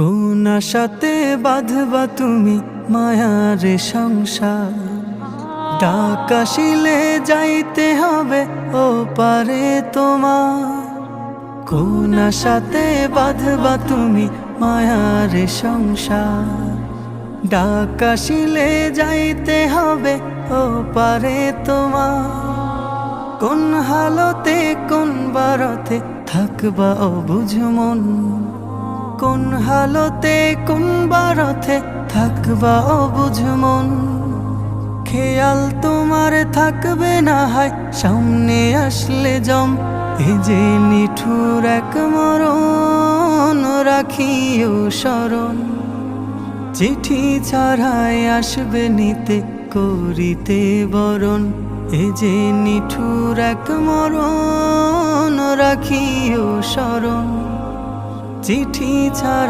কোন আশাতে বাঁধবা তুমি মায়ার সংসার, ডাক আসিলে যাইতে হবে ও পারে তোমার। কোন আশাতে বাঁধবা তুমি মায়ার সংসার, ডাক আসিলে যাইতে হবে ও পারে তোমার। কোন হালতে কোন বারতে থাকবা অবুঝ মন, কোন হালতে কোন বারতে থাকবা অবুঝ মন। খেয়াল তোমার থাকবে না হয় সামনে আসলে জম, এ যে নিঠুর এক মরণ রাখিও স্মরণ। চিঠি ছাড়াই আসবে নিতে করিতে বরণ, এ যে নিঠুর এক মরণ রাখিও স্মরণ। চিঠি ছাড়া